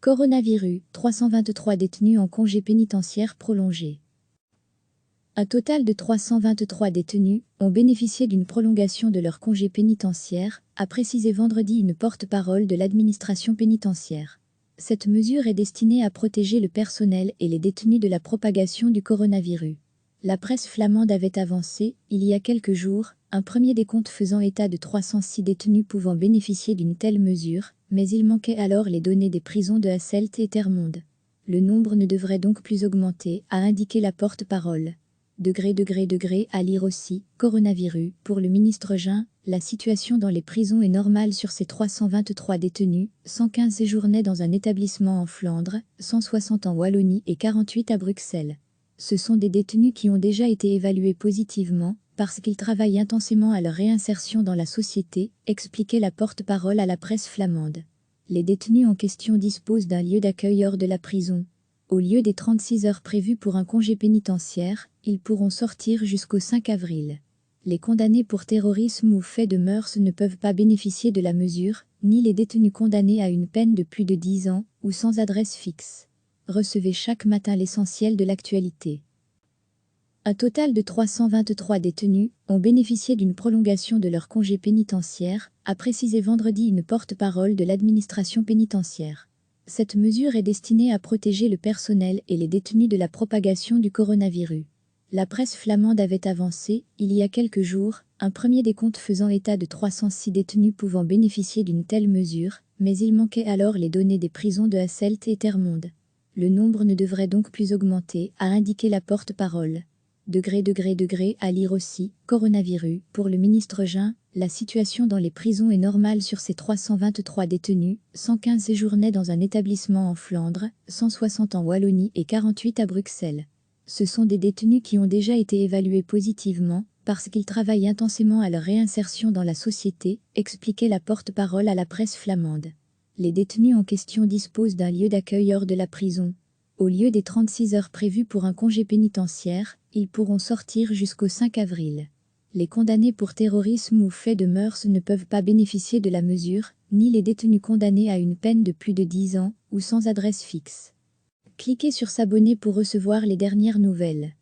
Coronavirus, 323 détenus en congé pénitentiaire prolongé. Un total de 323 détenus ont bénéficié d'une prolongation de leur congé pénitentiaire, a précisé vendredi une porte-parole de l'administration pénitentiaire. Cette mesure est destinée à protéger le personnel et les détenus de la propagation du coronavirus. La presse flamande avait avancé, il y a quelques jours, un premier décompte faisant état de 306 détenus pouvant bénéficier d'une telle mesure, mais il manquait alors les données des prisons de Hasselt et Termonde. Le nombre ne devrait donc plus augmenter, a indiqué la porte-parole. À lire aussi, coronavirus, pour le ministre Jean, la situation dans les prisons est normale sur ces 323 détenus, 115 séjournaient dans un établissement en Flandre, 160 en Wallonie et 48 à Bruxelles. Ce sont des détenus qui ont déjà été évalués positivement, parce qu'ils travaillent intensément à leur réinsertion dans la société, expliquait la porte-parole à la presse flamande. Les détenus en question disposent d'un lieu d'accueil hors de la prison. Au lieu des 36 heures prévues pour un congé pénitentiaire, ils pourront sortir jusqu'au 5 avril. Les condamnés pour terrorisme ou faits de mœurs ne peuvent pas bénéficier de la mesure, ni les détenus condamnés à une peine de plus de 10 ans, ou sans adresse fixe. Recevez chaque matin l'essentiel de l'actualité. Un total de 323 détenus ont bénéficié d'une prolongation de leur congé pénitentiaire, a précisé vendredi une porte-parole de l'administration pénitentiaire. Cette mesure est destinée à protéger le personnel et les détenus de la propagation du coronavirus. La presse flamande avait avancé, il y a quelques jours, un premier décompte faisant état de 306 détenus pouvant bénéficier d'une telle mesure, mais il manquait alors les données des prisons de Hasselt et Termonde. Le nombre ne devrait donc plus augmenter, a indiqué la porte-parole. À lire aussi, coronavirus, pour le ministre Jean, la situation dans les prisons est normale sur ces 323 détenus, 115 séjournaient dans un établissement en Flandre, 160 en Wallonie et 48 à Bruxelles. Ce sont des détenus qui ont déjà été évalués positivement, parce qu'ils travaillent intensément à leur réinsertion dans la société, expliquait la porte-parole à la presse flamande. Les détenus en question disposent d'un lieu d'accueil hors de la prison. Au lieu des 36 heures prévues pour un congé pénitentiaire, ils pourront sortir jusqu'au 5 avril. Les condamnés pour terrorisme ou faits de mœurs ne peuvent pas bénéficier de la mesure, ni les détenus condamnés à une peine de plus de 10 ans, ou sans adresse fixe. Cliquez sur s'abonner pour recevoir les dernières nouvelles.